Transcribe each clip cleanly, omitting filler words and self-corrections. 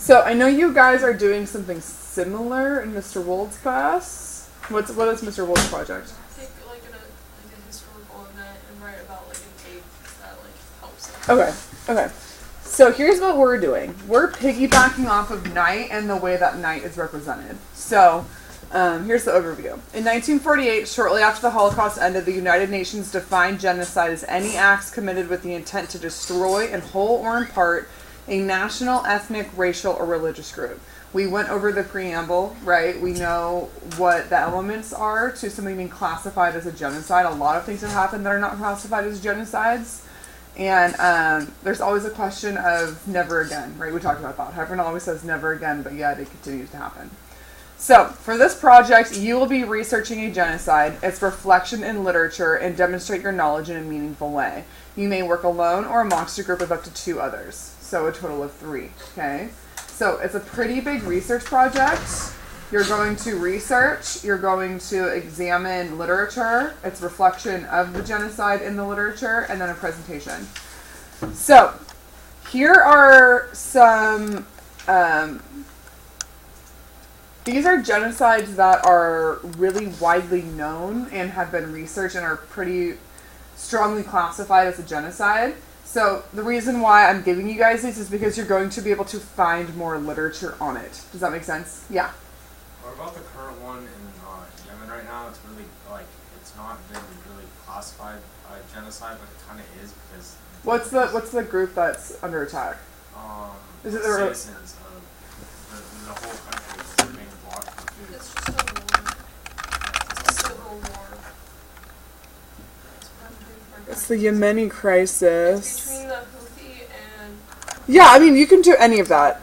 So I know you guys are doing something similar in Mr. Wold's class. What is Mr. Wold's project? Take like a historical event and write about like a tape that like helps it. Okay. So here's what we're doing. We're piggybacking off of Night and the way that Night is represented. So here's the overview. In 1948, shortly after the Holocaust ended, the United Nations defined genocide as any acts committed with the intent to destroy, in whole or in part, a national, ethnic, racial, or religious group. We went over the preamble, right? We know what the elements are to something being classified as a genocide. A lot of things have happened that are not classified as genocides. And there's always a question of never again, right? We talked about that. Everyone always says never again, but yet it continues to happen. So, for this project, you will be researching a genocide, its reflection in literature, and demonstrate your knowledge in a meaningful way. You may work alone or amongst a group of up to 2 others, so a total of 3, okay? So, it's a pretty big research project. You're going to research, you're going to examine literature, its reflection of the genocide in the literature, and then a presentation. So, here are some... these are genocides that are really widely known and have been researched and are pretty strongly classified as a genocide. So the reason why I'm giving you guys these is because you're going to be able to find more literature on it. Does that make sense? Yeah. What about the current one in Yemen right now? It's really, it's not been really classified genocide, but it kind of is because... What's the group that's under attack? Is it the citizens of the whole country is being blocked from food. It's just a war. It's a civil war. It's the Yemeni crisis. Between the Houthi and... Yeah, I mean, you can do any of that.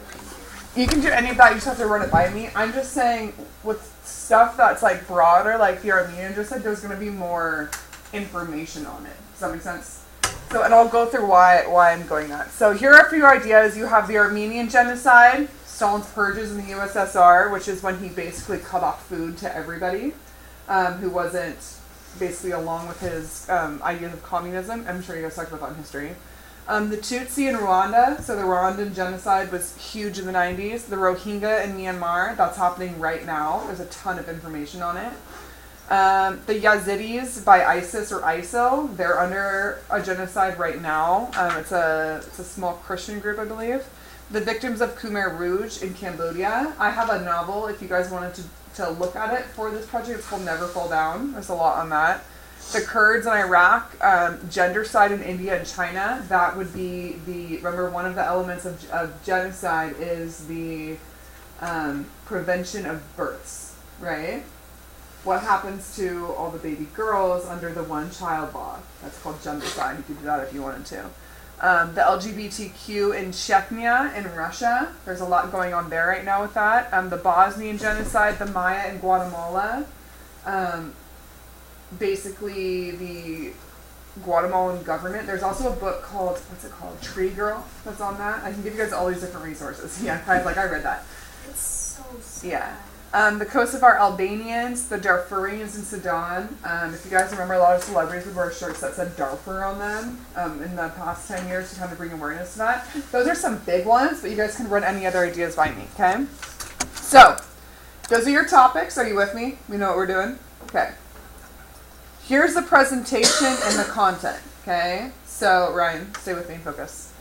You can do any of that, you just have to run it by me. I'm just saying, with stuff that's like broader, like the Armenian just said, there's going to be more information on it. Does that make sense? So, and I'll go through why I'm going that. So here are a few ideas. You have the Armenian genocide, Stalin's purges in the USSR, which is when he basically cut off food to everybody who wasn't basically along with his ideas of communism. I'm sure you guys talked about that in history. The Tutsi in Rwanda, so the Rwandan genocide was huge in the 90s. The Rohingya in Myanmar, that's happening right now. There's a ton of information on it. The Yazidis by ISIS or ISIL, they're under a genocide right now. It's a small Christian group, I believe. The victims of Khmer Rouge in Cambodia. I have a novel, if you guys wanted to look at it for this project. It's called Never Fall Down. There's a lot on that. The Kurds in Iraq, gendercide in India and China. That would be remember one of the elements of genocide is the prevention of births, right? What happens to all the baby girls under the one-child law? That's called gendercide. You could do that if you wanted to. The LGBTQ in Chechnya in Russia. There's a lot going on there right now with that. The Bosnian genocide, the Maya in Guatemala. Basically, the Guatemalan government. There's also a book called, what's it called? Tree Girl that's on that. I can give you guys all these different resources. Yeah, I read that. It's so sad. Yeah. The Kosovar Albanians, the Darfurians in Sudan. If you guys remember, a lot of celebrities would wear shirts that said Darfur on them in the past 10 years to kind of bring awareness to that. Those are some big ones, but you guys can run any other ideas by me, okay? So, those are your topics. Are you with me? We know what we're doing? Okay. Here's the presentation and the content, okay? So, Ryan, stay with me and focus.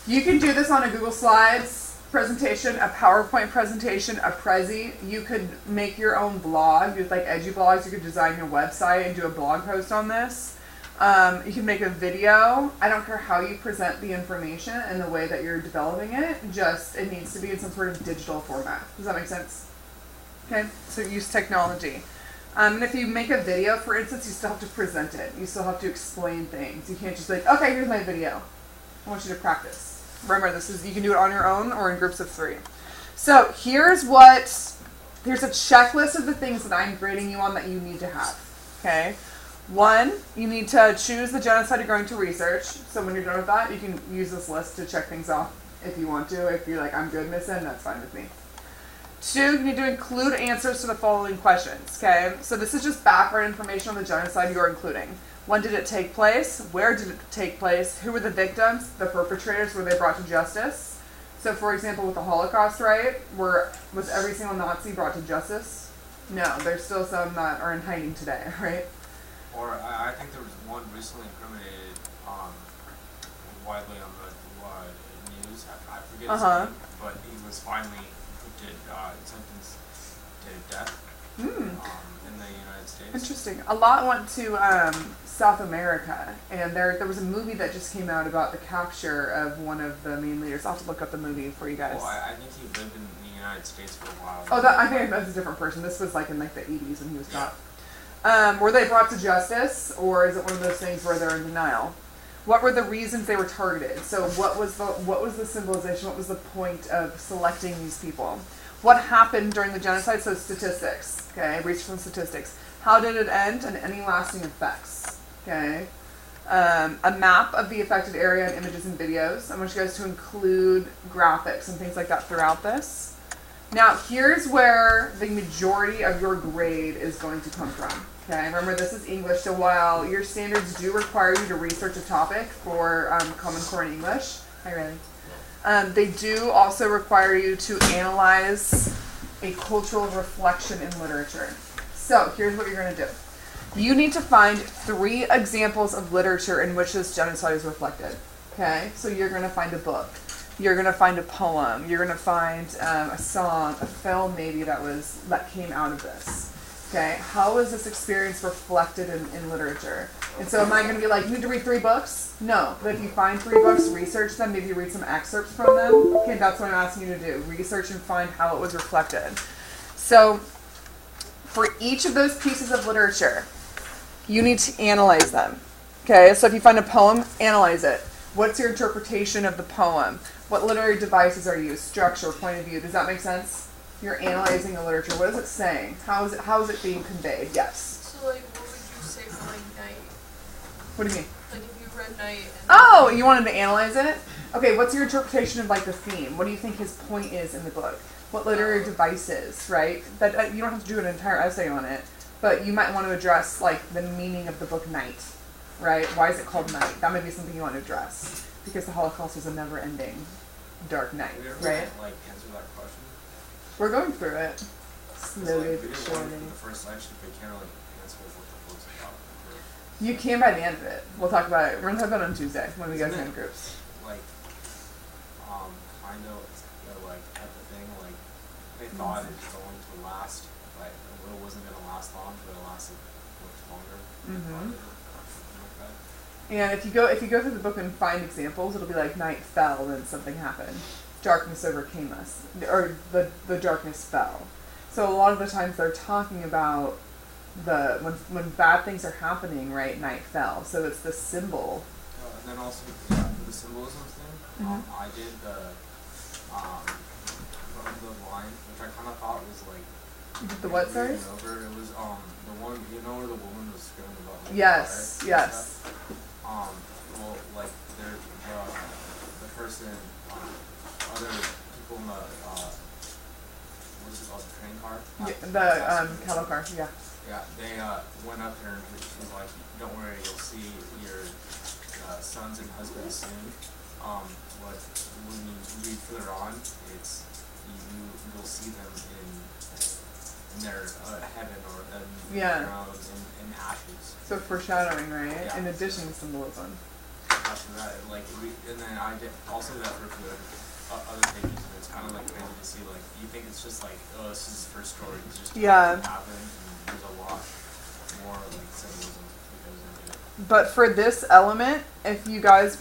You can do this on a Google Slides presentation, a PowerPoint presentation, a Prezi. You could make your own blog. With like EduBlogs, you could design your website and do a blog post on this. You can make a video. I don't care how you present the information and the way that you're developing it, just it needs to be in some sort of digital format. Does that make sense? Okay, so use technology. And if you make a video, for instance, you still have to present it. You still have to explain things. You can't just be like, okay, here's my video. I want you to practice. Remember, you can do it on your own or in groups of 3. So here's a checklist of the things that I'm grading you on that you need to have, okay? 1, you need to choose the genocide you're going to research. So when you're done with that, you can use this list to check things off if you want to. If you're like, I'm good, Miss N, that's fine with me. 2, you need to include answers to the following questions, okay? So this is just background information on the genocide you're including. When did it take place? Where did it take place? Who were the victims? The perpetrators, were they brought to justice? So, for example, with the Holocaust, right, was every single Nazi brought to justice? No, there's still some that are in hiding today, right? Or I think there was one recently incriminated widely on the news. I forget his name, but he was finally sentenced to death in the United States. Interesting. A lot went to South America, and there was a movie that just came out about the capture of one of the main leaders. I'll have to look up the movie for you guys. Well, I think he lived in the United States for a while. Oh, I think that's a different person. This was like in like the 80s when he was caught. Were they brought to justice, or is it one of those things where they're in denial? What were the reasons they were targeted? So what was the symbolization? What was the point of selecting these people? What happened during the genocide? So statistics, okay, research from statistics. How did it end and any lasting effects, okay? A map of the affected area and images and videos. I want you guys to include graphics and things like that throughout this. Now, here's where the majority of your grade is going to come from. Okay, remember this is English, so while your standards do require you to research a topic for Common Core in English, hi Riley, they do also require you to analyze a cultural reflection in literature. So here's what you're going to do. You need to find 3 examples of literature in which this genocide is reflected. Okay, so you're going to find a book. You're going to find a poem. You're going to find a song, a film maybe that came out of this. Okay, how is this experience reflected in literature? And so am I going to be like, you need to read 3 books? No, but if you find 3 books, research them, maybe read some excerpts from them. Okay, that's what I'm asking you to do. Research and find how it was reflected. So for each of those pieces of literature, you need to analyze them. Okay, so if you find a poem, analyze it. What's your interpretation of the poem? What literary devices are used? Structure, point of view. Does that make sense? You're analyzing the literature. What is it saying? How is it being conveyed? Yes. So, like, what would you say for, like, Night? What do you mean? Like, if you read Night and... Oh, you wanted to analyze it? Okay, what's your interpretation of, like, the theme? What do you think his point is in the book? What literary devices, right? That you don't have to do an entire essay on it, but you might want to address, like, the meaning of the book Night, right? Why is it called Night? That might be something you want to address, because the Holocaust is a never-ending dark night, right? Like, answer that question? We're going through it. Slowly, Like, we didn't surely. learn from the first section, but we can't really answer what the book's about. You can by the end of it. We'll talk about it. We're going to talk about it on Tuesday when we go Isn't in it, groups. Like, kind of, like, at the thing, like, they thought it was going to last, like, it wasn't going to last long, but it lasted much longer. Mhm. Like that. And if you go through the book and find examples, it'll be like night fell and something happened. Darkness overcame us, or the darkness fell. So a lot of the times they're talking about when bad things are happening, right? Night fell. So it's the symbol. And then also, yeah, for the symbolism thing, I did the line, which I kind of thought was like. You did the what, sorry? Over. It was the one, you know, where the woman was screaming about. Like, Yes, fire and yes. stuff? Well, like the person, other people in the what's it called, the train car? The cattle car, yeah. Yeah, they went up there and she was like, "Don't worry, you'll see your sons and husbands soon." But when you read further on, it's you'll see them in their heaven or in Yeah. ground in ashes. So foreshadowing, right? Yeah. In addition to symbolism. After that, like and then I did also that for good other pages, and it's kind of like crazy to see. Like you think it's just like, oh, this is the first story. It's just Yeah. what happened, and there's a lot more like symbolism that goes into it. But for this element, if you guys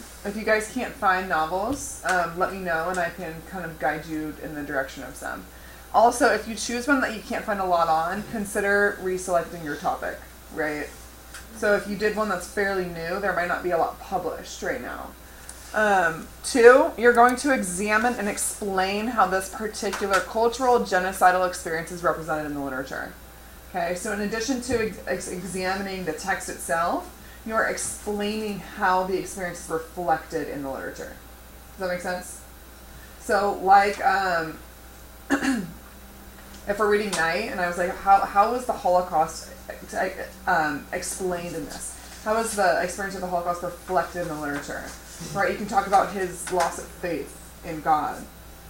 can't find novels, let me know and I can kind of guide you in the direction of some. Also, if you choose one that you can't find a lot on, consider reselecting your topic, right? So if you did one that's fairly new, there might not be a lot published right now. 2, you're going to examine and explain how this particular cultural genocidal experience is represented in the literature. Okay, so in addition to examining the text itself, you're explaining how the experience is reflected in the literature. Does that make sense? So, like, if we're reading Night, and I was like, how was the Holocaust explained in this? How is the experience of the Holocaust reflected in the literature? Right, you can talk about his loss of faith in God.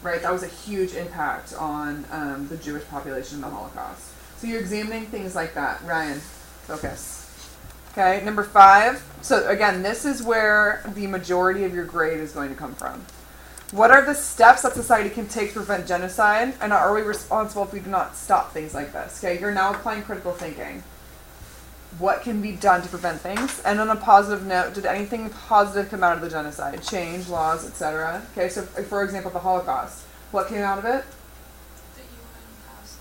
right? That was a huge impact on the Jewish population in the Holocaust. So you're examining things like that. Ryan, focus. Okay, number 5. So again, this is where the majority of your grade is going to come from. What are the steps that society can take to prevent genocide? And are we responsible if we do not stop things like this? Okay, you're now applying critical thinking. What can be done to prevent things? And on a positive note, did anything positive come out of the genocide? Change, laws, etc. Okay, so for example, the Holocaust. What came out of it? The UN passed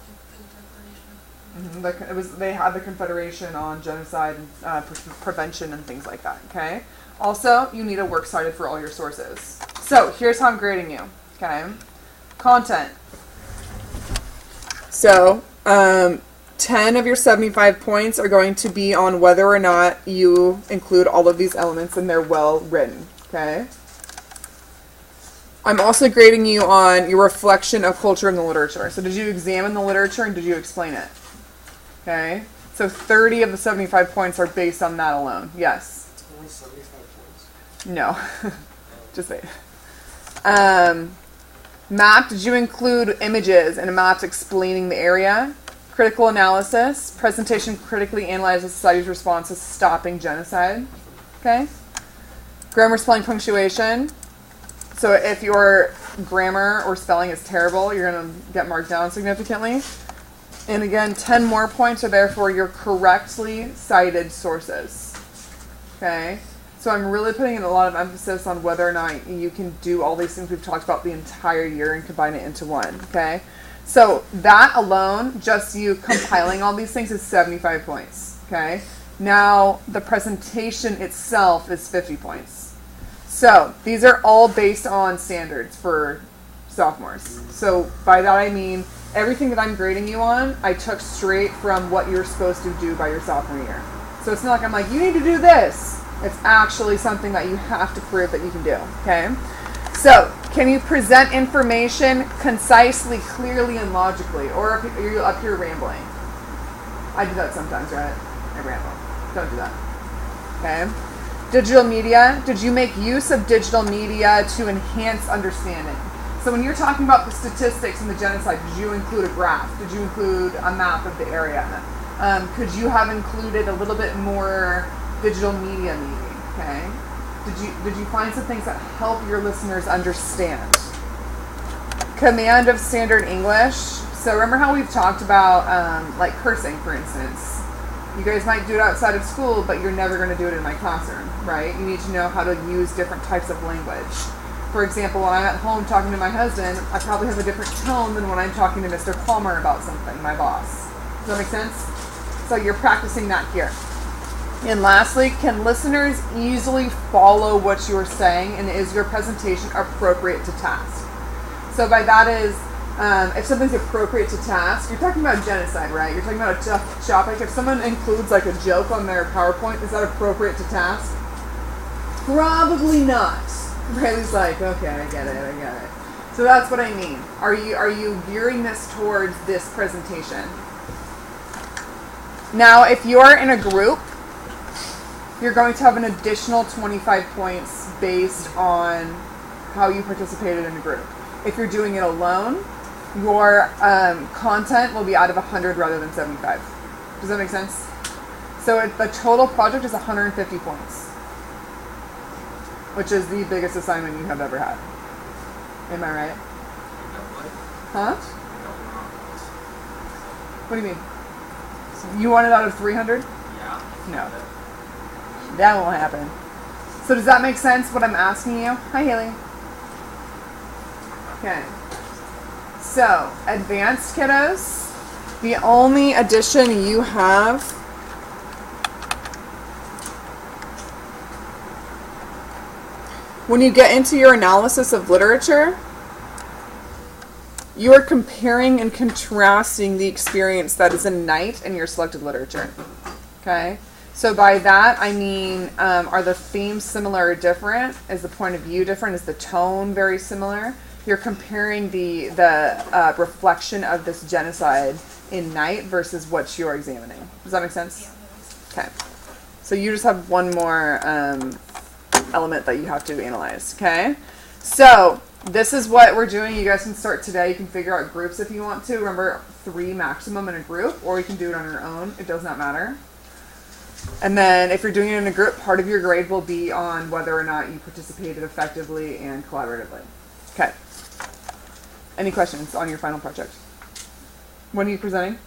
like the Declaration. They had the Confederation on genocide and prevention and things like that. Okay. Also, you need a works cited for all your sources. So here's how I'm grading you. Okay. Content. So 10 of your 75 points are going to be on whether or not you include all of these elements and they're well written. Okay. I'm also grading you on your reflection of culture in the literature. So did you examine the literature and did you explain it? Okay. So 30 of the 75 points are based on that alone. Yes. It's only 75 points. No. Just wait. Map, did you include images and maps explaining the area? Critical analysis, presentation critically analyzes society's response to stopping genocide. Okay. Grammar, spelling, punctuation. So if your grammar or spelling is terrible, you're going to get marked down significantly. And again, 10 more points are there for your correctly cited sources. Okay? So I'm really putting in a lot of emphasis on whether or not you can do all these things we've talked about the entire year and combine it into one. Okay? So that alone, just you compiling all these things, is 75 points. Okay? Now, the presentation itself is 50 points. So these are all based on standards for sophomores. So by that I mean everything that I'm grading you on, I took straight from what you're supposed to do by your sophomore year. So it's not like I'm like, you need to do this. It's actually something that you have to prove that you can do. Okay? So can you present information concisely, clearly, and logically? Or are you up here rambling? I do that sometimes, right? I ramble. Don't do that. Okay? Digital media. Did you make use of digital media to enhance understanding? So when you're talking about the statistics in the genocide, did you include a graph? Did you include a map of the area? Could you have included a little bit more digital media maybe? Okay. Did you find some things that help your listeners understand? Command of standard English. So remember how we've talked about like cursing, for instance. You guys might do it outside of school, but you're never going to do it in my classroom, right? You need to know how to use different types of language. For example, when I'm at home talking to my husband, I probably have a different tone than when I'm talking to Mr. Palmer about something, my boss. Does that make sense? So you're practicing that here. And lastly, can listeners easily follow what you're saying, and is your presentation appropriate to task? So by that is, if something's appropriate to task, you're talking about genocide, right? You're talking about a tough topic. If someone includes like a joke on their PowerPoint, is that appropriate to task? Probably not. Riley's like, okay, I get it. So that's what I mean. Are you gearing this towards this presentation? Now, if you're in a group, you're going to have an additional 25 points based on how you participated in a group. If you're doing it alone, your content will be out of 100 rather than 75. Does that make sense? So the total project is 150 points, which is the biggest assignment you have ever had. Am I right? Huh? What do you mean? You want it out of 300? Yeah. No. That won't happen. So does that make sense, what I'm asking you? Hi, Haley. Okay. So, advanced kiddos, the only addition you have when you get into your analysis of literature, you are comparing and contrasting the experience that is in Knight and your selected literature. Okay? So by that, I mean, are the themes similar or different? Is the point of view different? Is the tone very similar? You're comparing the reflection of this genocide in Knight versus what you're examining. Does that make sense? Okay. So you just have one more element that you have to analyze. Okay. So This is what we're doing. You guys can start today. You can figure out groups if you want to. Remember, 3 maximum in a group, or you can do it on your own. It does not matter. And then if you're doing it in a group, part of your grade will be on whether or not you participated effectively and collaboratively. Okay. Any questions on your final project? When are you presenting?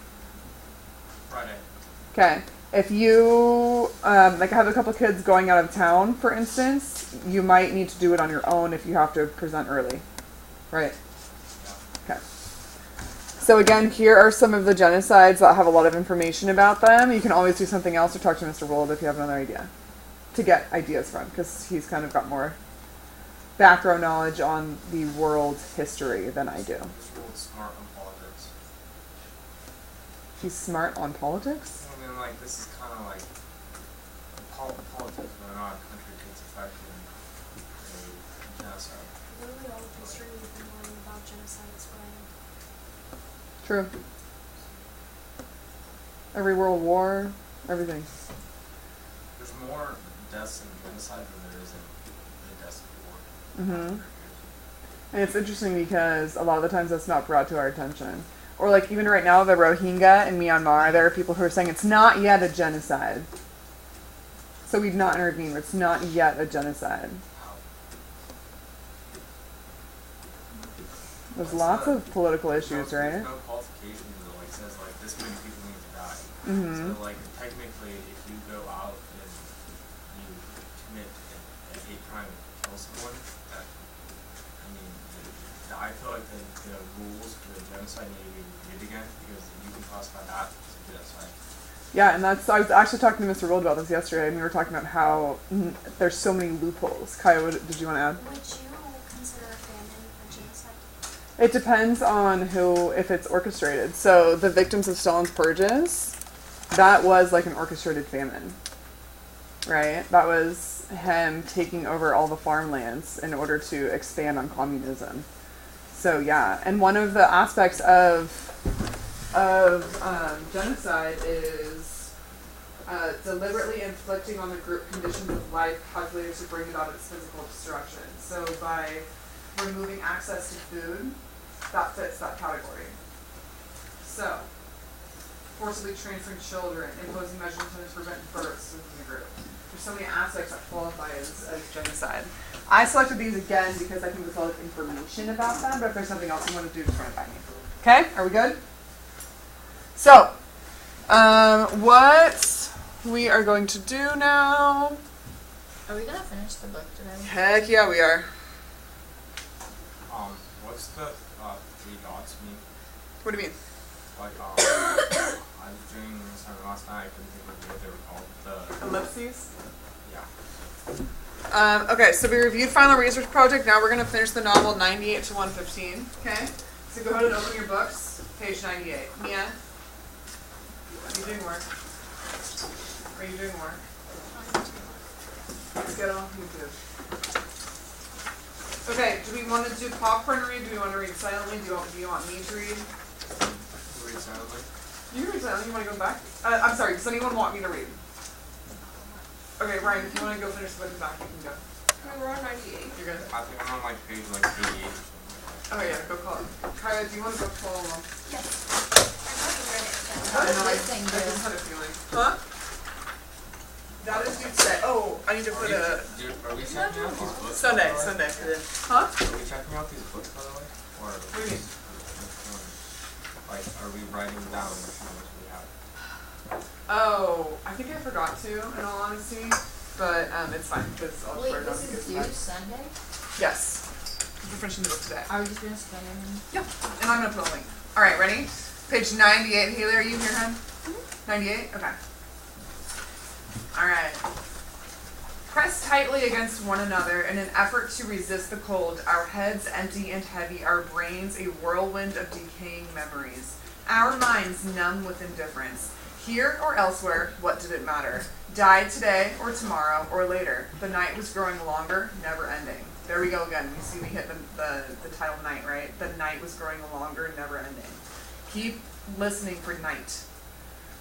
Friday. Okay. If you, like I have a couple kids going out of town, for instance, you might need to do it on your own if you have to present early. Right? Okay. So again, here are some of the genocides that have a lot of information about them. You can always do something else or talk to Mr. Wold if you have another idea to get ideas from, because he's kind of got more background knowledge on the world history than I do. This world's smart on politics. He's smart on politics? I mean, like, this is kind of like politics, whether or not a country gets affected in a genocide. Literally all of history we've been learning about genocide is right. True. Every world war, everything. There's more deaths in genocide than there is in the deaths of war. Mm-hmm. And it's interesting because a lot of the times that's not brought to our attention. Or like even right now, the Rohingya in Myanmar, there are people who are saying it's not yet a genocide. So we've not intervened. It's not yet a genocide. There's lots of political issues, right? There's no qualification that like says like this many people need to die. Mm-hmm. So like technically, if you go out and you commit a hate crime and kill someone, that I mean, I feel like the rules for the genocide need to be reviewed again because you can classify that as a genocide. Yeah, and that's, I was actually talking to Mr. Wold about this yesterday, and we were talking about how there's so many loopholes. Kaya, what did you want to add? Would you consider a famine a genocide? It depends on who, if it's orchestrated. So the victims of Stalin's purges, that was like an orchestrated famine, right? That was him taking over all the farmlands in order to expand on communism. So yeah, and one of the aspects of genocide is deliberately inflicting on the group conditions of life calculated to bring about its physical destruction. So by removing access to food, that fits that category. So, forcibly transferring children, imposing measures intended to prevent births within the group. There's so many aspects that qualify as genocide. I selected these again because I think there's a lot of information about them, but if there's something else you want to do, just run it by me. Okay, are we good? So, what we are going to do now... Are we gonna finish the book today? Heck yeah, we are. What's the 3 dots mean? What do you mean? Like, I was doing this last night, I couldn't think of what they were called. Ellipses? Yeah. Okay, so we reviewed Final Research Project. Now we're going to finish the novel 98 to 115. Okay? So go ahead and open your books. Page 98. Mia? Are you doing work? Are you doing work? Let's get off YouTube. Okay, do we want to do popcorn read? Do we want to read silently? Do you want me to read? Read silently. You can read silently. You want to go back? I'm sorry, does anyone want me to read? Okay, Ryan, if you want to go finish the book and back, you can go. Okay, we're on 98. You're good? I think I'm on like page like 88 or something like that. Oh yeah, go call it. Kaya, do you want to go follow along? Yes. I've already read it. What I does know, this thing I do? just had a feeling. Huh? That is due today. Oh, I need to put a... Are we checking out these books? Sunday, by the way? Sunday. Huh? Are we checking out these books by the way? Or What do you mean? like, are we writing down which ones we have? Oh, I think I forgot to, in all honesty. But it's fine, because I'll Wait, swear it on this is the due good Sunday? Yes. We're finishing the book today. Are we just gonna spend it in? Yeah, and I'm going to put a link. All right, ready? Page 98. Haley, are you here, hon? 98? Okay. All right. Pressed tightly against one another in an effort to resist the cold, our heads empty and heavy, our brains a whirlwind of decaying memories, our minds numb with indifference. Here or elsewhere, what did it matter? Died today or tomorrow or later. The night was growing longer, never ending. There we go again. You see we hit the title night, right? The night was growing longer, never ending. Keep listening for night.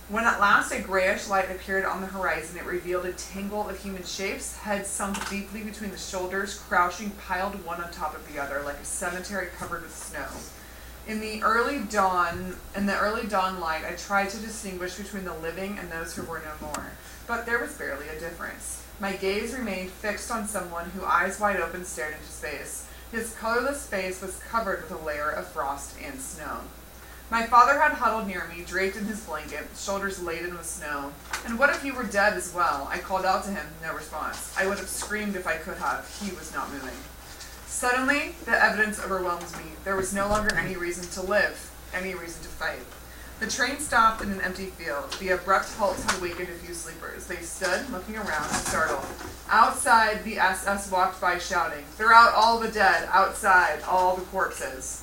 When at last a grayish light appeared on the horizon, it revealed a tangle of human shapes, heads sunk deeply between the shoulders, crouching, piled one on top of the other, like a cemetery covered with snow. In the early dawn light, I tried to distinguish between the living and those who were no more, but there was barely a difference. My gaze remained fixed on someone who, eyes wide open, stared into space. His colorless face was covered with a layer of frost and snow. My father had huddled near me, draped in his blanket, shoulders laden with snow. And what if he were dead as well? I called out to him, no response. I would have screamed if I could have. He was not moving. Suddenly, the evidence overwhelmed me. There was no longer any reason to live, any reason to fight. The train stopped in an empty field. The abrupt halt had wakened a few sleepers. They stood, looking around, startled. Outside, the SS walked by shouting, "Throw out all the dead! Outside, all the corpses!"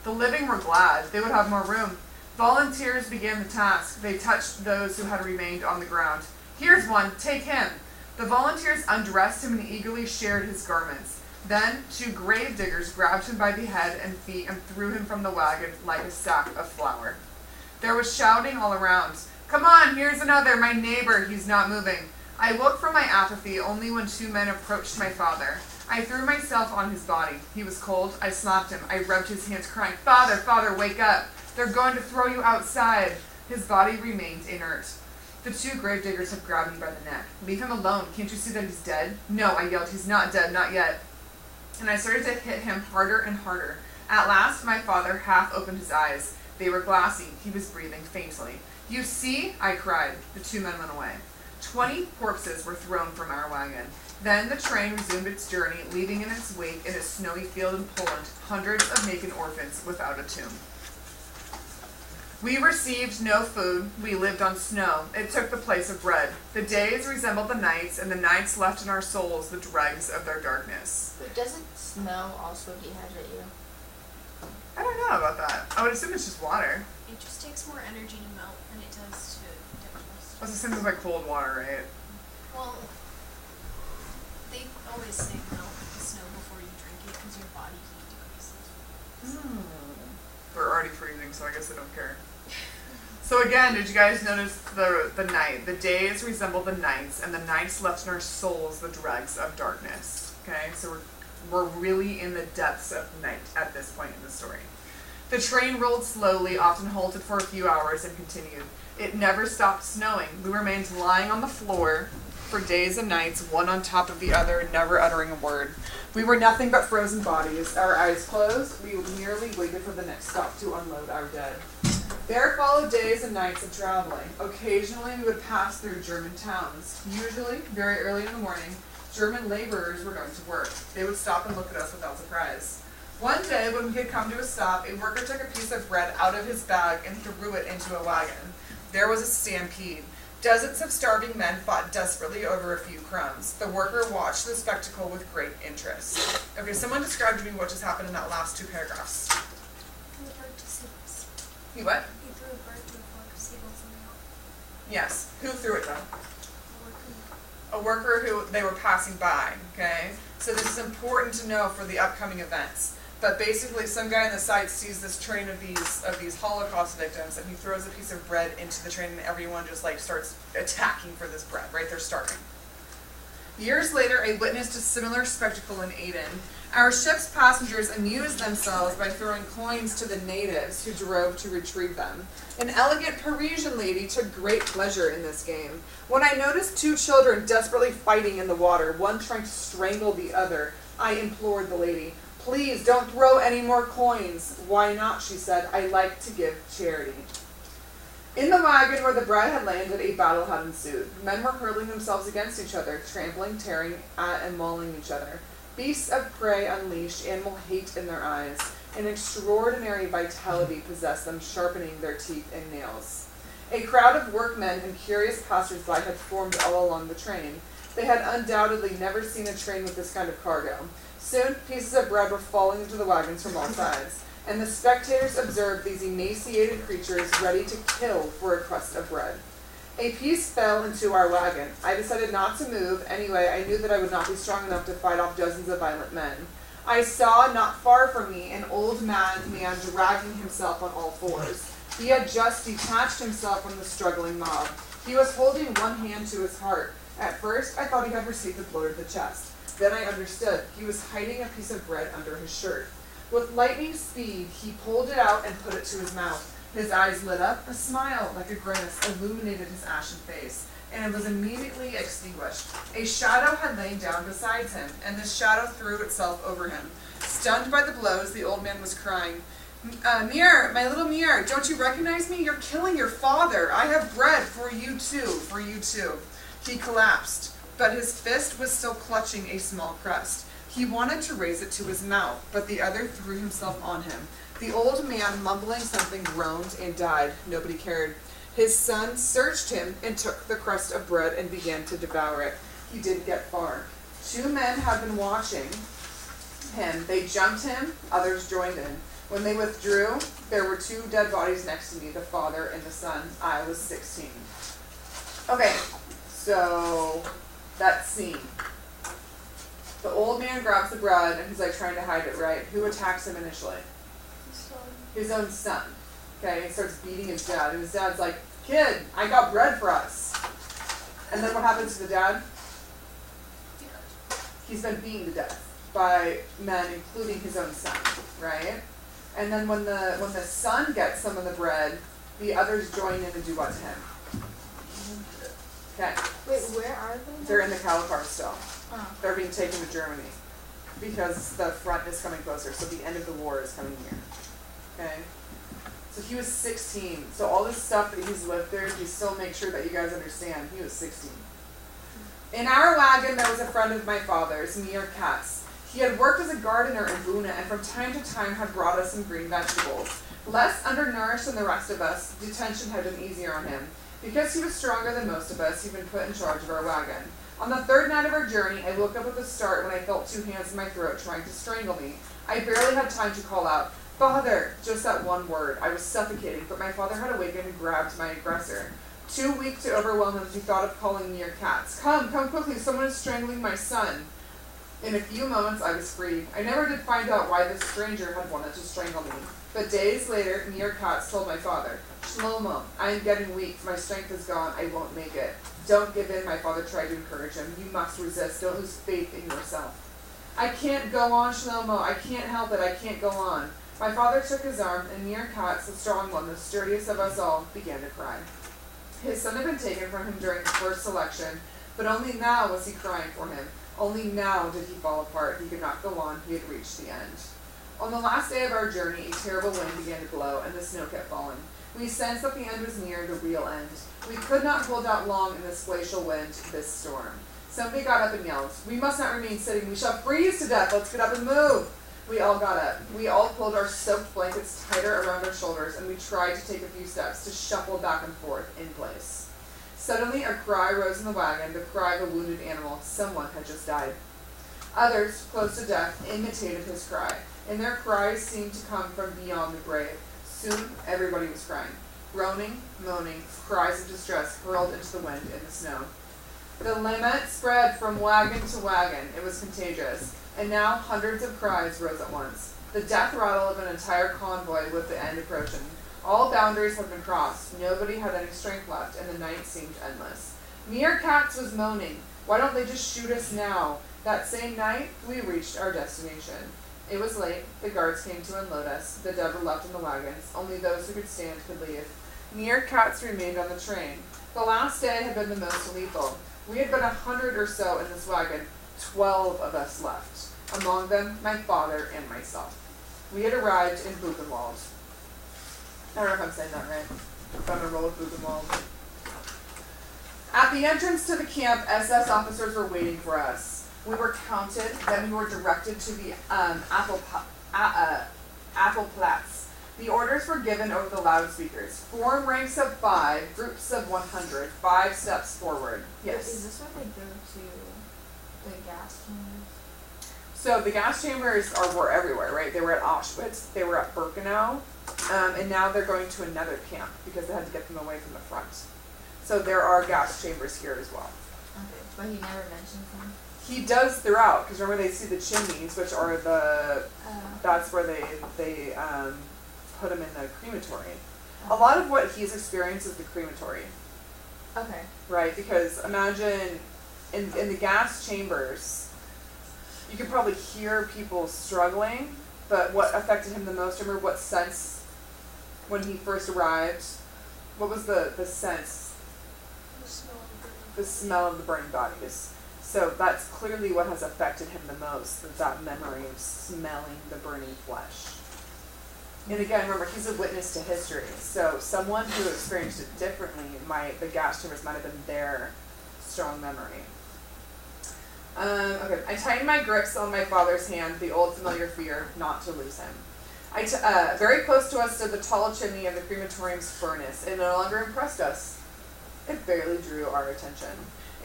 The living were glad. They would have more room. Volunteers began the task. They touched those who had remained on the ground. "Here's one. Take him." The volunteers undressed him and eagerly shared his garments. Then 2 grave diggers grabbed him by the head and feet and threw him from the wagon like a sack of flour. There was shouting all around. "Come on, here's another, my neighbor, he's not moving." I woke from my apathy only when 2 men approached my father. I threw myself on his body. He was cold. I slapped him. I rubbed his hands, crying, "Father, Father, wake up. They're going to throw you outside." His body remained inert. The 2 gravediggers had grabbed me by the neck. "Leave him alone. Can't you see that he's dead?" "No," I yelled. "He's not dead, not yet." And I started to hit him harder and harder. At last, my father half opened his eyes. They were glassy. He was breathing faintly. "You see?" I cried. The 2 men went away. 20 corpses were thrown from our wagon. Then the train resumed its journey, leaving in its wake, in a snowy field in Poland, hundreds of naked orphans without a tomb. We received no food. We lived on snow. It took the place of bread. The days resembled the nights, and the nights left in our souls the dregs of their darkness. But doesn't snow also dehydrate you? I don't know about that. I would assume it's just water. It just takes more energy to melt than it does to digest. It's the same as like cold water, right? Well, they always say melt the snow before you drink it because your body heat decreases. We're already freezing, so I guess I don't care. So again, did you guys notice the night? The days resemble the nights, and the nights left in our souls the dregs of darkness. Okay, so we're really in the depths of night at this point in the story. The train rolled slowly, often halted for a few hours, and continued. It never stopped snowing. We remained lying on the floor for days and nights, one on top of the other, never uttering a word. We were nothing but frozen bodies, our eyes closed. We merely waited for the next stop to unload our dead. There followed days and nights of traveling. Occasionally we would pass through German towns. Usually, very early in the morning, German laborers were going to work. They would stop and look at us without surprise. One day, when we had come to a stop, a worker took a piece of bread out of his bag and threw it into a wagon. There was a stampede. Dozens of starving men fought desperately over a few crumbs. The worker watched the spectacle with great interest. Okay, someone describe to me what just happened in that last 2 paragraphs. Threw a bird to seagulls. You what? He threw a bird to a flock of seagulls in the out. Yes. Who threw it though? A worker. A worker who they were passing by, okay? So this is important to know for the upcoming events. But basically some guy on the side sees this train of these Holocaust victims, and he throws a piece of bread into the train, and everyone just like starts attacking for this bread, right? They're starving. Years later, I witnessed a similar spectacle in Aden. Our ship's passengers amused themselves by throwing coins to the natives who drove to retrieve them. An elegant Parisian lady took great pleasure in this game. When I noticed 2 children desperately fighting in the water, one trying to strangle the other, I implored the lady, "Please don't throw any more coins." "Why not?" she said. "I like to give charity." In the wagon where the bread had landed, a battle had ensued. Men were hurling themselves against each other, trampling, tearing at, and mauling each other. Beasts of prey unleashed animal hate in their eyes. An extraordinary vitality possessed them, sharpening their teeth and nails. A crowd of workmen and curious passers-by had formed all along the train. They had undoubtedly never seen a train with this kind of cargo. Soon, pieces of bread were falling into the wagons from all sides, and the spectators observed these emaciated creatures ready to kill for a crust of bread. A piece fell into our wagon. I decided not to move. Anyway, I knew that I would not be strong enough to fight off dozens of violent men. I saw, not far from me, an old man dragging himself on all fours. He had just detached himself from the struggling mob. He was holding one hand to his heart. At first, I thought he had received a blow to the chest. Then I understood. He was hiding a piece of bread under his shirt. With lightning speed, he pulled it out and put it to his mouth. His eyes lit up. A smile, like a grimace, illuminated his ashen face, and it was immediately extinguished. A shadow had lain down beside him, and this shadow threw itself over him. Stunned by the blows, the old man was crying, Mir, my little Mir, don't you recognize me? You're killing your father. I have bread for you too, for you too. He collapsed, but his fist was still clutching a small crust. He wanted to raise it to his mouth, but the other threw himself on him. The old man, mumbling something, groaned and died. Nobody cared. His son searched him and took the crust of bread and began to devour it. He didn't get far. 2 men had been watching him. They jumped him, others joined in. When they withdrew, there were 2 dead bodies next to me, the father and the son. I was 16. Okay, so that scene. The old man grabs the bread and he's like trying to hide it, right? Who attacks him initially? His own son. Okay, he starts beating his dad, and his dad's like, kid, I got bread for us. And then what happens to the dad? He's been beaten to death by men, including his own son, right? And then when the son gets some of the bread, the others join in and do what to him? Okay. Wait, where are they? They're in the Kalahar still. Oh. They're being taken to Germany because the front is coming closer, so the end of the war is coming near. Okay? So he was 16. So all this stuff that he's lived through, he still makes sure that you guys understand. He was 16. In our wagon, there was a friend of my father's, Mir Katz. He had worked as a gardener in Buna and from time to time had brought us some green vegetables. Less undernourished than the rest of us, detention had been easier on him. Because he was stronger than most of us, he'd been put in charge of our wagon. On the 3rd night of our journey, I woke up at the start when I felt 2 hands in my throat trying to strangle me. I barely had time to call out, Father! Just that one word. I was suffocating, but my father had awakened and grabbed my aggressor. Too weak to overwhelm him, he thought of calling Mir Katz. Come quickly, someone is strangling my son. In a few moments, I was free. I never did find out why this stranger had wanted to strangle me. But days later, Mir Katz told my father, Shlomo, I am getting weak. My strength is gone. I won't make it. Don't give in, my father tried to encourage him. You must resist. Don't lose faith in yourself. I can't go on, Shlomo. I can't help it. I can't go on. My father took his arm, and Mir Katz, the strong one, the sturdiest of us all, began to cry. His son had been taken from him during the first selection, but only now was he crying for him. Only now did he fall apart. He could not go on. He had reached the end. On the last day of our journey, a terrible wind began to blow, and the snow kept falling. We sensed that the end was near, the real end. We could not hold out long in this glacial wind, this storm. Somebody got up and yelled, We must not remain sitting. We shall freeze to death. Let's get up and move. We all got up. We all pulled our soaked blankets tighter around our shoulders, and we tried to take a few steps to shuffle back and forth in place. Suddenly, a cry rose in the wagon, the cry of a wounded animal. Someone had just died. Others, close to death, imitated his cry, and their cries seemed to come from beyond the grave. Soon, everybody was crying. Groaning, moaning, cries of distress hurled into the wind and the snow. The lament spread from wagon to wagon. It was contagious. And now hundreds of cries rose at once. The death rattle of an entire convoy with the end approaching. All boundaries had been crossed. Nobody had any strength left, and the night seemed endless. Mir Katz was moaning. Why don't they just shoot us now? That same night, we reached our destination. It was late. The guards came to unload us. The dead were left in the wagons. Only those who could stand could leave. Mir Katz remained on the train. The last day had been the most lethal. We had been 100 or so in this wagon. 12 of us left. Among them, my father and myself. We had arrived in Buchenwald. I don't know if I'm saying that right. I'm gonna roll with Buchenwald. At the entrance to the camp, SS officers were waiting for us. We were counted, then we were directed to the Appelplatz. The orders were given over the loudspeakers. Form ranks of 5, groups of 100, 5 steps forward. Yes. Is this where they go to the gas chambers? So the gas chambers were everywhere, right? They were at Auschwitz, they were at Birkenau, and now they're going to another camp because they had to get them away from the front. So there are gas chambers here as well. Okay, but he never mentions them. He does throughout, because remember they see the chimneys, which are that's where they put him in the crematory. A lot of what he's experienced is the crematory, Okay. right? Because imagine in the gas chambers, you could probably hear people struggling, but what affected him the most, remember what sense when he first arrived? What was the sense? The smell of burning. The smell of the burning bodies. So that's clearly what has affected him the most, that memory of smelling the burning flesh. And again, remember, he's a witness to history. So someone who experienced it differently, the gas chambers might have been their strong memory. Okay, I tightened my grips on my father's hand, the old familiar fear not to lose him. Very close to us stood the tall chimney of the crematorium's furnace. It no longer impressed us. It barely drew our attention.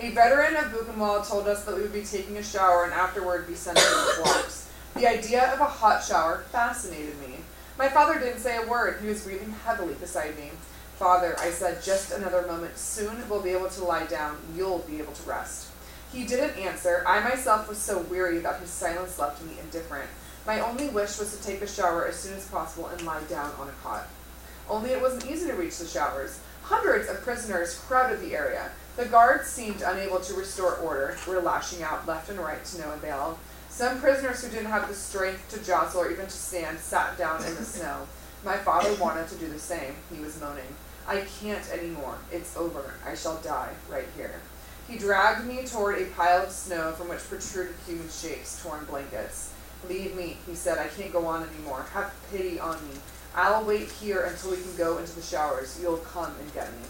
A veteran of Buchenwald told us that we would be taking a shower and afterward be sent to the blocks. The idea of a hot shower fascinated me. My father didn't say a word. He was breathing heavily beside me. Father, I said, just another moment. Soon we'll be able to lie down. You'll be able to rest. He didn't answer. I myself was so weary that his silence left me indifferent. My only wish was to take a shower as soon as possible and lie down on a cot. Only it wasn't easy to reach the showers. Hundreds of prisoners crowded the area. The guards seemed unable to restore order, were lashing out left and right to no avail. Some prisoners who didn't have the strength to jostle or even to stand sat down in the snow. My father wanted to do the same. He was moaning. I can't anymore. It's over. I shall die right here. He dragged me toward a pile of snow from which protruded human shapes, torn blankets. Leave me, he said. I can't go on anymore. Have pity on me. I'll wait here until we can go into the showers. You'll come and get me.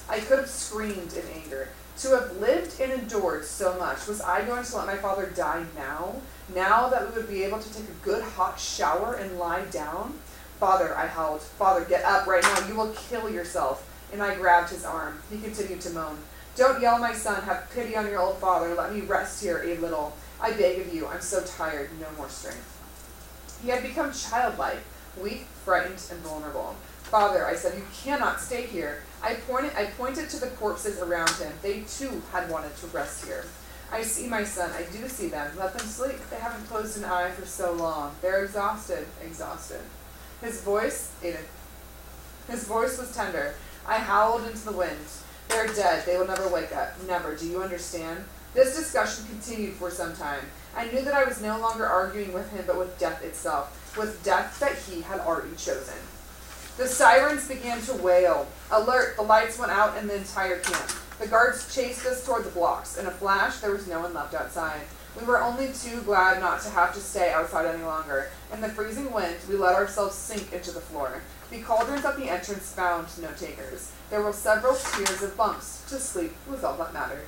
I could have screamed in anger. To have lived and endured so much, was I going to let my father die now? Now that we would be able to take a good hot shower and lie down? Father, I howled. Father, get up right now. You will kill yourself. And I grabbed his arm. He continued to moan. Don't yell, my son. Have pity on your old father. Let me rest here a little. I beg of you. I'm so tired. No more strength. He had become childlike, weak, frightened, and vulnerable. Father, I said, you cannot stay here. I pointed to the corpses around him. They too had wanted to rest here. I see, my son. I do see them. Let them sleep. They haven't closed an eye for so long. They're exhausted. His voice was tender. I howled into the wind. They're dead. They will never wake up. Never. Do you understand? This discussion continued for some time. I knew that I was no longer arguing with him, but with death itself, with death that he had already chosen. The sirens began to wail. Alert! The lights went out in the entire camp. The guards chased us toward the blocks. In a flash, there was no one left outside. We were only too glad not to have to stay outside any longer. In the freezing wind, we let ourselves sink into the floor. The cauldrons at the entrance found no takers. There were several tiers of bunks. To sleep was all that mattered.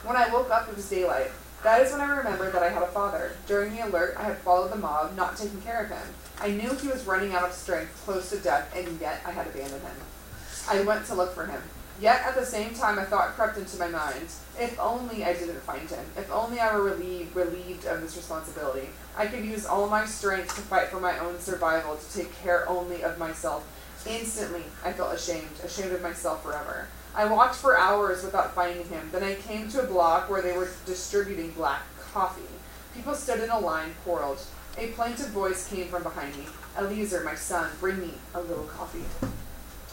When I woke up, it was daylight. That is when I remembered that I had a father. During the alert, I had followed the mob, not taking care of him. I knew he was running out of strength, close to death, and yet I had abandoned him. I went to look for him. Yet at the same time, a thought crept into my mind. If only I didn't find him. If only I were relieved of this responsibility. I could use all my strength to fight for my own survival, to take care only of myself. Instantly, I felt ashamed of myself forever. I walked for hours without finding him. Then I came to a block where they were distributing black coffee. People stood in a line, quarreled. A plaintive voice came from behind me. Eliezer, my son, bring me a little coffee.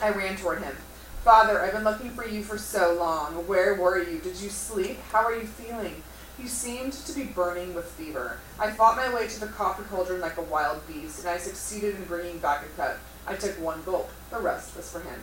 I ran toward him. Father, I've been looking for you for so long. Where were you? Did you sleep? How are you feeling? You seemed to be burning with fever. I fought my way to the coffee cauldron like a wild beast, and I succeeded in bringing back a cup. I took one gulp. The rest was for him.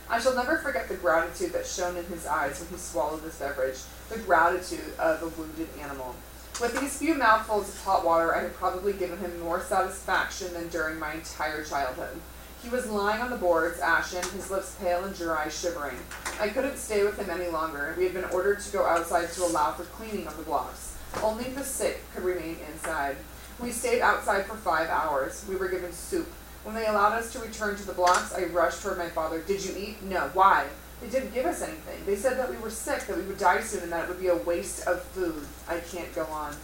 I shall never forget the gratitude that shone in his eyes when he swallowed this beverage, the gratitude of a wounded animal. With these few mouthfuls of hot water, I had probably given him more satisfaction than during my entire childhood. He was lying on the boards, ashen, his lips pale and dry, shivering. I couldn't stay with him any longer. We had been ordered to go outside to allow for cleaning of the blocks. Only the sick could remain inside. We stayed outside for 5 hours. We were given soup. When they allowed us to return to the blocks, I rushed toward my father. Did you eat? No. Why? They didn't give us anything. They said that we were sick, that we would die soon, and that it would be a waste of food. I can't go on.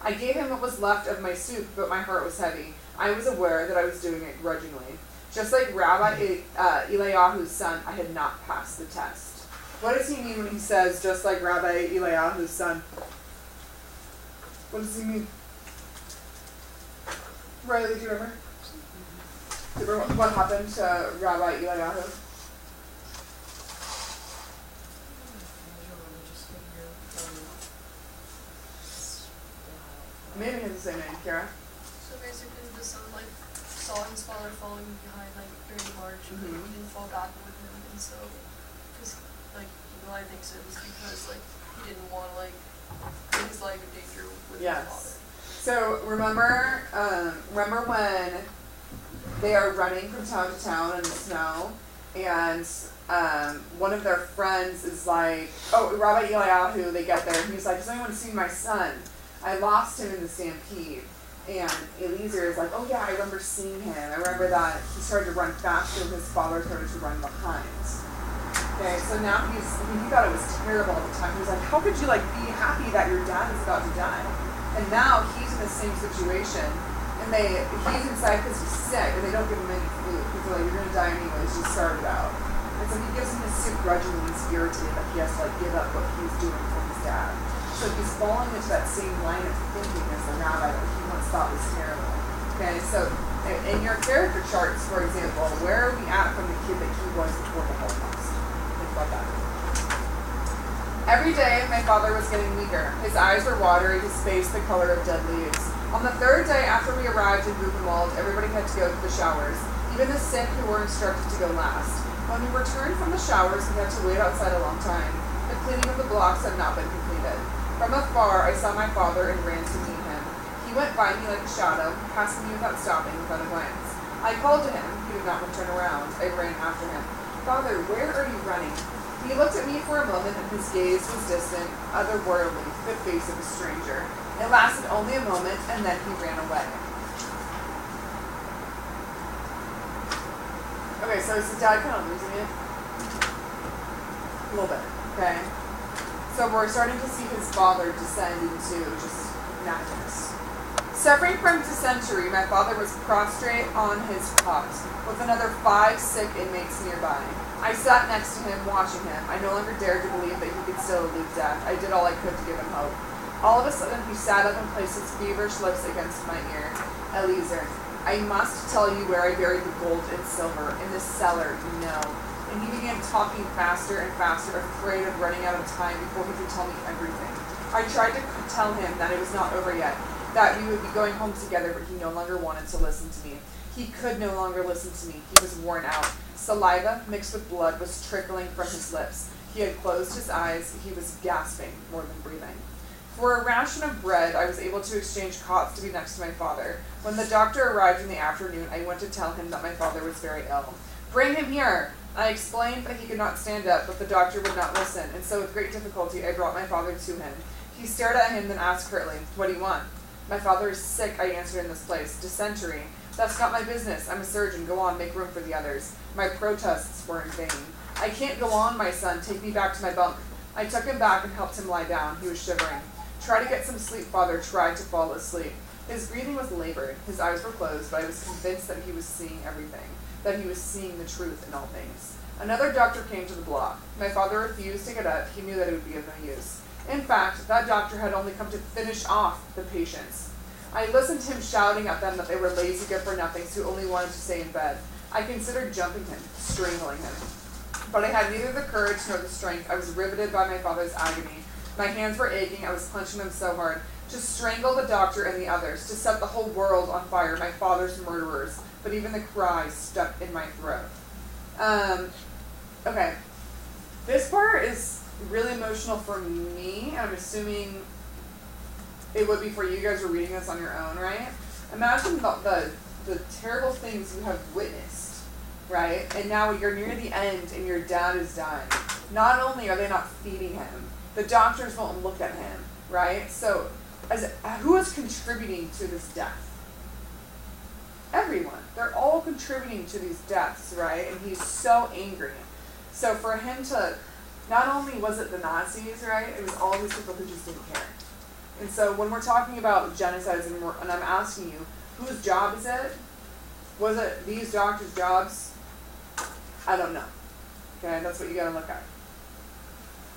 I gave him what was left of my soup, but my heart was heavy. I was aware that I was doing it grudgingly. Just like Rabbi Eliyahu's son, I had not passed the test. What does he mean when he says, just like Rabbi Eliyahu's son? What does he mean? Riley, do you remember? What happened to Rabbi Eliyahu? Maybe he has the same name, Kira. So basically, the son like saw his father falling behind like during the march, and Mhm. he didn't fall back with him, and so because like Eli thinks it was because like he didn't want to like put his life in danger with Yes. his father. So remember when they are running from town to town in the snow, and one of their friends is like, oh, Rabbi Eliyahu, they get there, and he's like, has anyone seen my son? I lost him in the stampede. And Eliezer is like, oh yeah, I remember seeing him. I remember that he started to run faster and his father started to run behind. Okay, so now he thought it was terrible at the time. He was like, how could you like be happy that your dad is about to die? And now he's in the same situation, and he's inside because he's sick, and they don't give him any food. Because they're like, you're gonna die anyways, just starve it out. And so he gives him his soup grudgingly. He's irritated that he has to like give up what he's doing for his dad. So he's falling into that same line of thinking as the rabbi that he once thought was terrible. Okay, so in your character charts, for example, where are we at from the kid that he was before the Holocaust? Think about that. Every day, my father was getting weaker. His eyes were watery, his face the color of dead leaves. On the third day after we arrived in Buchenwald, everybody had to go to the showers, even the sick who were instructed to go last. When we returned from the showers, we had to wait outside a long time. The cleaning of the blocks had not been completed. From afar, I saw my father and ran to meet him. He went by me like a shadow, passing me without stopping, without a glance. I called to him. He did not turn around. I ran after him. Father, where are you running? He looked at me for a moment, and his gaze was distant, otherworldly, the face of a stranger. It lasted only a moment, and then he ran away. Okay, so is his dad kind of losing it? A little bit, okay? So we're starting to see his father descend into just madness. Suffering from dysentery, my father was prostrate on his cot, with another 5 sick inmates nearby. I sat next to him, watching him. I no longer dared to believe that he could still elude death. I did all I could to give him hope. All of a sudden, he sat up and placed his feverish lips against my ear. Eliezer, I must tell you where I buried the gold and silver. In the cellar, you know. And he began talking faster and faster, afraid of running out of time before he could tell me everything. I tried to tell him that it was not over yet, that we would be going home together, but he no longer wanted to listen to me. He could no longer listen to me. He was worn out. Saliva mixed with blood was trickling from his lips. He had closed his eyes. He was gasping more than breathing. For a ration of bread, I was able to exchange cots to be next to my father. When the doctor arrived in the afternoon, I went to tell him that my father was very ill. Bring him here! I explained that he could not stand up, but the doctor would not listen, and so with great difficulty I brought my father to him. He stared at him, then asked curtly, "What do you want?" "My father is sick," I answered in this place. "Dysentery." "That's not my business. I'm a surgeon. Go on, make room for the others." My protests were in vain. "I can't go on, my son. Take me back to my bunk." I took him back and helped him lie down. He was shivering. "Try to get some sleep, father." Tried to fall asleep. His breathing was labored. His eyes were closed, but I was convinced that he was seeing everything, that he was seeing the truth in all things. Another doctor came to the block. My father refused to get up. He knew that it would be of no use. In fact, that doctor had only come to finish off the patients. I listened to him shouting at them that they were lazy good-for-nothings who only wanted to stay in bed. I considered jumping him, strangling him. But I had neither the courage nor the strength. I was riveted by my father's agony. My hands were aching. I was clenching them so hard. To strangle the doctor and the others, to set the whole world on fire, my father's murderers. But even the cries stuck in my throat. Okay. This part is really emotional for me, and I'm assuming it would be for you guys who are reading this on your own, right? Imagine the terrible things you have witnessed, right? And now you're near the end and your dad is dying. Not only are they not feeding him, the doctors won't look at him, right? So who is contributing to this death? Everyone. They're all contributing to these deaths, right? And he's so angry. So for him to, not only was it the Nazis, right? It was all these people who just didn't care. And so when we're talking about genocides and I'm asking you, whose job is it? Was it these doctors' jobs? I don't know. Okay, that's what you gotta look at.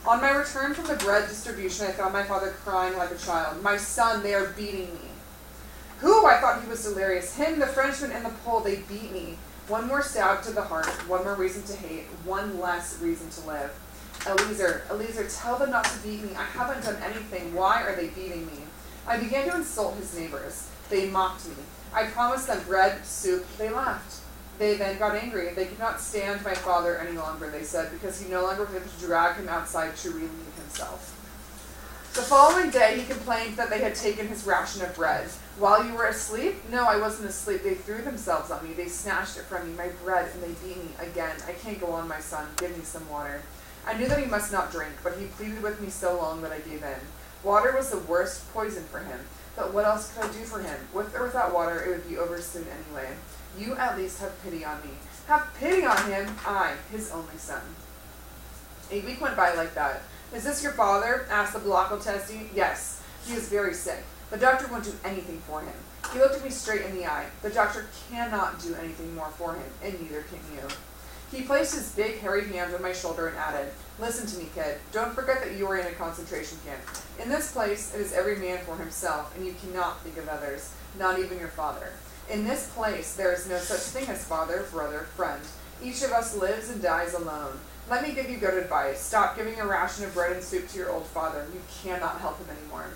On my return from the bread distribution, I found my father crying like a child. "My son, they are beating me." Who? I thought he was delirious. Him, the Frenchman, and the Pole, they beat me. One more stab to the heart, one more reason to hate, one less reason to live. Eliezer, tell them not to beat me. I haven't done anything. Why are they beating me? I began to insult his neighbors. They mocked me. I promised them bread, soup. They laughed. They then got angry. They could not stand my father any longer, they said, because he no longer was able to drag him outside to relieve himself. The following day, he complained that they had taken his ration of bread. While you were asleep? No, I wasn't asleep. They threw themselves on me. They snatched it from me, my bread, and they beat me again. I can't go on, my son. Give me some water. I knew that he must not drink, but he pleaded with me so long that I gave in. Water was the worst poison for him. But what else could I do for him? With or without water, it would be over soon anyway. You at least have pity on me. Have pity on him? I, his only son. A week went by like that. Is this your father? Asked the Blockotesti. Yes. He is very sick. The doctor won't do anything for him. He looked at me straight in the eye. The doctor cannot do anything more for him, and neither can you. He placed his big hairy hand on my shoulder and added, Listen to me, kid. Don't forget that you are in a concentration camp. In this place, it is every man for himself, and you cannot think of others, not even your father. In this place, there is no such thing as father, brother, friend. Each of us lives and dies alone. Let me give you good advice. Stop giving a ration of bread and soup to your old father. You cannot help him anymore.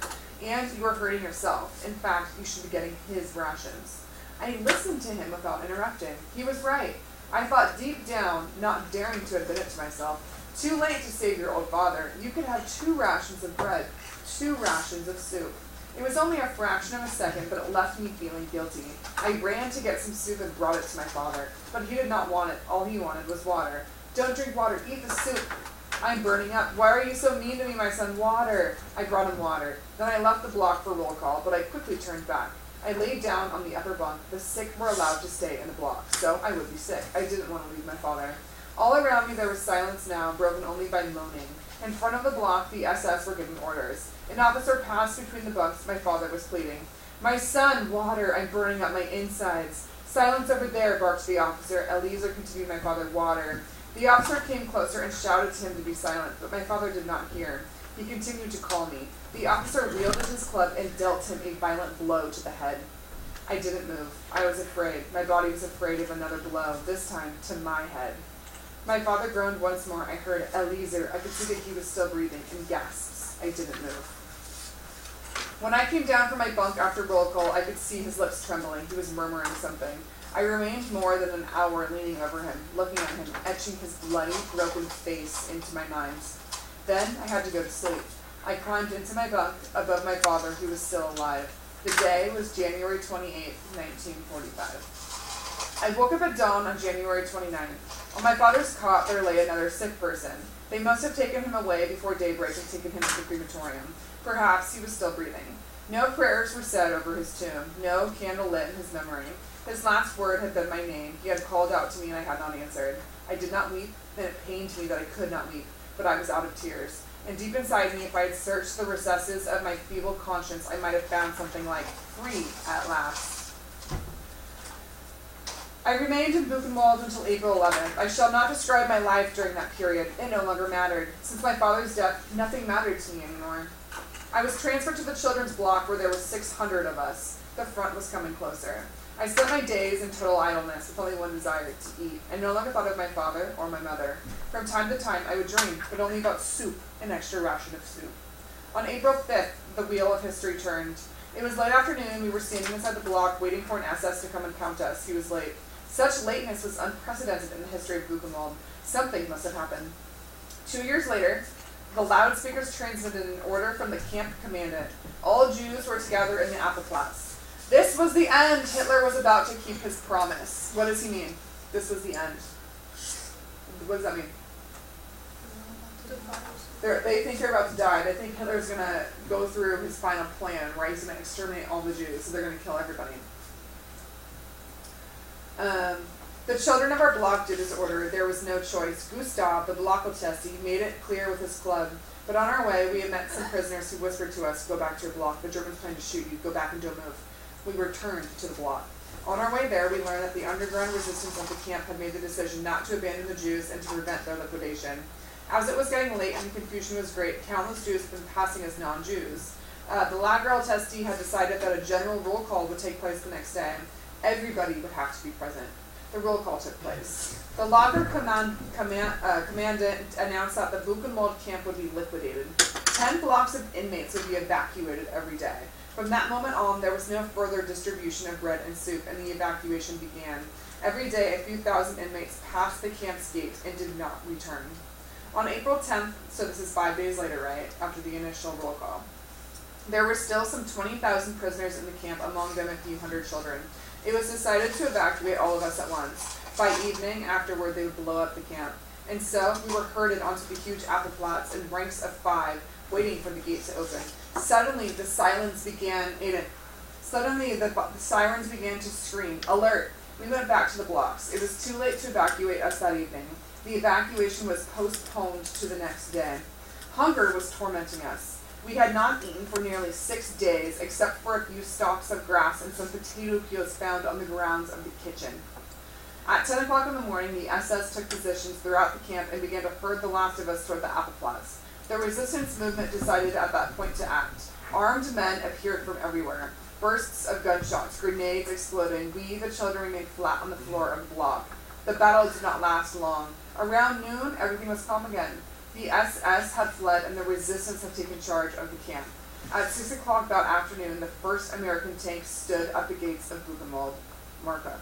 And you are hurting yourself. In fact, you should be getting his rations. I listened to him without interrupting. He was right. I thought deep down, not daring to admit it to myself, too late to save your old father. You could have 2 rations of bread, 2 rations of soup. It was only a fraction of a second, but it left me feeling guilty. I ran to get some soup and brought it to my father, but he did not want it. All he wanted was water. Don't drink water, eat the soup. I'm burning up. Why are you so mean to me, my son? Water. I brought him water. Then I left the block for roll call, but I quickly turned back. I laid down on the upper bunk. The sick were allowed to stay in the block, so I would be sick. I didn't want to leave my father. All around me there was silence now, broken only by moaning. In front of the block, the SS were giving orders. An officer passed between the bunks. My father was pleading. My son, water. I'm burning up my insides. Silence over there, barked the officer. Eliezer continued, my father, water. The officer came closer and shouted to him to be silent, but my father did not hear. He continued to call me. The officer wielded his club and dealt him a violent blow to the head. I didn't move. I was afraid. My body was afraid of another blow, this time to my head. My father groaned once more. I heard Eliezer. I could see that he was still breathing, in gasps. I didn't move. When I came down from my bunk after roll call, I could see his lips trembling. He was murmuring something. I remained more than an hour leaning over him, looking at him, etching his bloody, broken face into my mind. Then I had to go to sleep. I climbed into my bunk above my father, who was still alive. The day was January 28, 1945. I woke up at dawn on January 29th. On my father's cot there lay another sick person. They must have taken him away before daybreak and taken him to the crematorium. Perhaps he was still breathing. No prayers were said over his tomb, no candle lit in his memory. His last word had been my name. He had called out to me and I had not answered. I did not weep, and it pained me that I could not weep, but I was out of tears. And deep inside me, if I had searched the recesses of my feeble conscience, I might have found something like free at last. I remained in Buchenwald until April 11th. I shall not describe my life during that period. It no longer mattered. Since my father's death, nothing mattered to me anymore. I was transferred to the children's block where there were 600 of us. The front was coming closer. I spent my days in total idleness with only one desire, to eat. I no longer thought of my father or my mother. From time to time I would dream, but only about soup, an extra ration of soup. On April 5th, the wheel of history turned. It was late afternoon. We were standing inside the block waiting for an SS to come and count us. He was late. Such lateness was unprecedented in the history of Buchenwald. Something must have happened. 2 years later, the loudspeakers transmitted an order from the camp commandant. All Jews were to gather in the Appelplatz. This was the end. Hitler was about to keep his promise. What does he mean? This was the end. What does that mean? They think they're about to die. They think Hitler's going to go through his final plan, where he's going to exterminate all the Jews, so they're going to kill everybody. The children of our block did his order. There was no choice. Gustav, the Blockotesti, made it clear with his club. But on our way, we had met some prisoners who whispered to us, go back to your block. The Germans plan to shoot you. Go back and don't move. We returned to the block. On our way there, we learned that the underground resistance of the camp had made the decision not to abandon the Jews and to prevent their liquidation. As it was getting late and the confusion was great, countless Jews had been passing as non-Jews. The Lagerl Testi had decided that a general roll call would take place the next day. Everybody would have to be present. The roll call took place. The Lager commandant announced that the Buchenwald camp would be liquidated. 10 blocks of inmates would be evacuated every day. From that moment on, there was no further distribution of bread and soup, and the evacuation began. Every day, a few thousand inmates passed the camp's gate and did not return. On April 10th, so this is 5 days later, right, after the initial roll call, there were still some 20,000 prisoners in the camp, among them a few hundred children. It was decided to evacuate all of us at once. By evening, afterward, they would blow up the camp. And so, we were herded onto the huge Appelplatz in ranks of 5, waiting for the gate to open. Suddenly, the sirens began to scream, "Alert!" We went back to the blocks. It was too late to evacuate us that evening. The evacuation was postponed to the next day. Hunger was tormenting us. We had not eaten for nearly 6 days, except for a few stalks of grass and some potato peels found on the grounds of the kitchen. At 10 o'clock in the morning, the SS took positions throughout the camp and began to herd the last of us toward the Appelplatz. The resistance movement decided at that point to act. Armed men appeared from everywhere. Bursts of gunshots, grenades exploding. We, the children, remained flat on the floor of the block. The battle did not last long. Around noon, everything was calm again. The SS had fled and the resistance had taken charge of the camp. At 6 o'clock that afternoon, the first American tank stood at the gates of Buchenwald, Marka.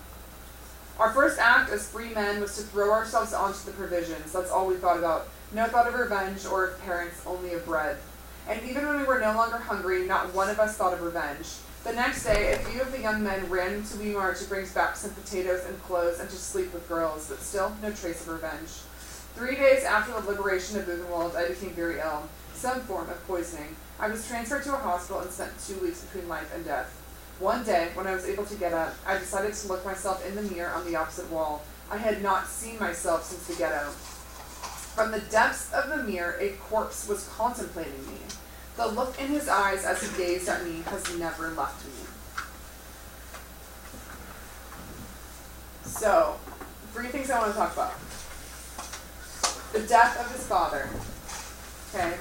Our first act as free men was to throw ourselves onto the provisions. That's all we thought about. No thought of revenge or of parents, only of bread. And even when we were no longer hungry, not one of us thought of revenge. The next day, a few of the young men ran into Weimar to bring back some potatoes and clothes and to sleep with girls, but still no trace of revenge. 3 days after the liberation of Buchenwald, I became very ill, some form of poisoning. I was transferred to a hospital and spent 2 weeks between life and death. One day, when I was able to get up, I decided to look myself in the mirror on the opposite wall. I had not seen myself since the ghetto. From the depths of the mirror, a corpse was contemplating me. The look in his eyes as he gazed at me has never left me. So, 3 things I want to talk about. The death of his father. Okay.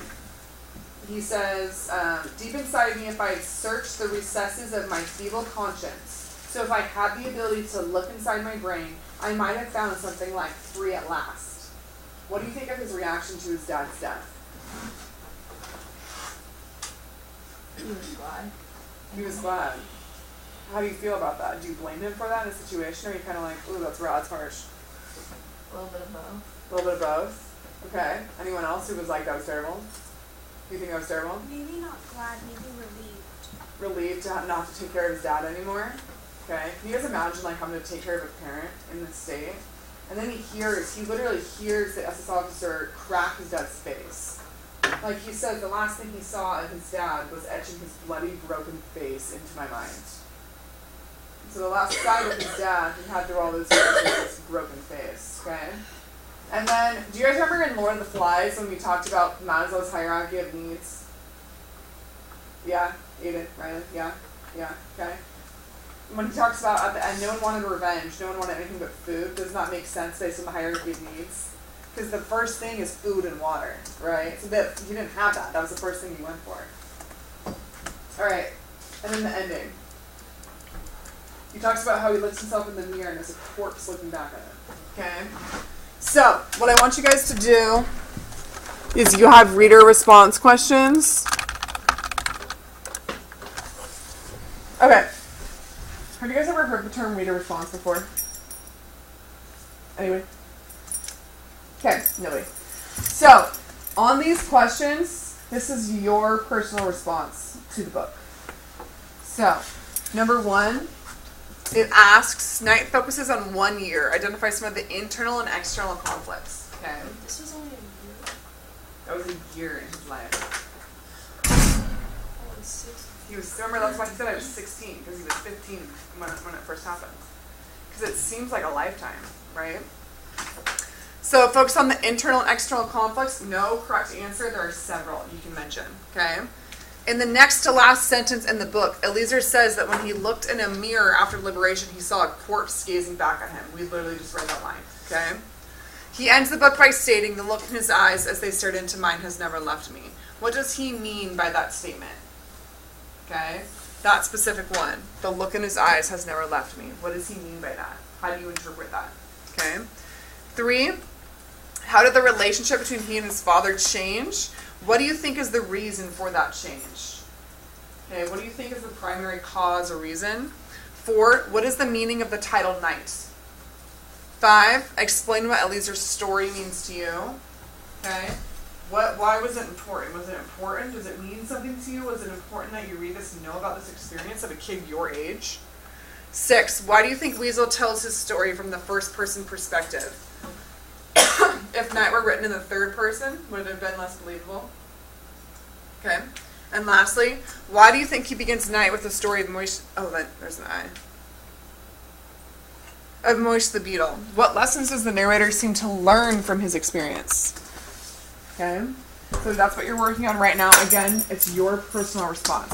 He says, deep inside of me, if I had searched the recesses of my feeble conscience, so if I had the ability to look inside my brain, I might have found something like 3 at last. What do you think of his reaction to his dad's death? He was glad. He was glad. How do you feel about that? Do you blame him for that in a situation, or are you kind of like, ooh, that's raw, that's harsh? A little bit of both. A little bit of both? Okay. Anyone else who was like, that was terrible? Do you think that was terrible? Maybe not glad, maybe relieved. Relieved to not to take care of his dad anymore? Okay. Can you guys imagine like having to take care of a parent in this state? And then he literally hears the SS officer crack his dad's face. Like he said, the last thing he saw of his dad was etching his bloody, broken face into my mind. So the last sight of his dad, he had through all those years was this broken face, okay? And then, do you guys remember in Lord of the Flies when we talked about Maslow's hierarchy of needs? Yeah? Aiden, Riley? Yeah? Yeah? Okay? When he talks about at the end, no one wanted revenge, no one wanted anything but food, does not make sense based on the hierarchy of needs. Because the first thing is food and water, right? So that he didn't have that. That was the first thing he went for. Alright, and then the ending. He talks about how he looks himself in the mirror and there's a corpse looking back at him. Okay? So, what I want you guys to do is you have reader response questions. Okay. Have you guys ever heard the term reader response before? Anyway? Okay, nobody. So, on these questions, this is your personal response to the book. So, number 1, it asks, Knight focuses on 1 year. Identify some of the internal and external conflicts. Okay. This was only a year. That was a year in his life. Oh, it's 6. He was, remember, that's why he said I was 16, because he was 15 when it first happened. Because it seems like a lifetime, right? So focus on the internal and external conflicts. No correct answer. There are several you can mention, okay? In the next to last sentence in the book, Eliezer says that when he looked in a mirror after liberation, he saw a corpse gazing back at him. We literally just read that line, okay? He ends the book by stating, the look in his eyes as they stared into mine has never left me. What does he mean by that statement? Okay? That specific one. The look in his eyes has never left me. What does he mean by that? How do you interpret that? Okay? 3, how did the relationship between he and his father change? What do you think is the reason for that change? Okay, what do you think is the primary cause or reason? 4, what is the meaning of the title knight? 5, explain what Eliezer's story means to you. Okay? Why was it important? Was it important? Does it mean something to you? Was it important that you read this and know about this experience of a kid your age? 6, why do you think Weasel tells his story from the first person perspective? If Night were written in the third person, would it have been less believable? Okay. And lastly, why do you think he begins Night with the story of Moish... Oh, there's an I. Of Moish the Beetle. What lessons does the narrator seem to learn from his experience? Okay. So that's what you're working on right now. Again, it's your personal response.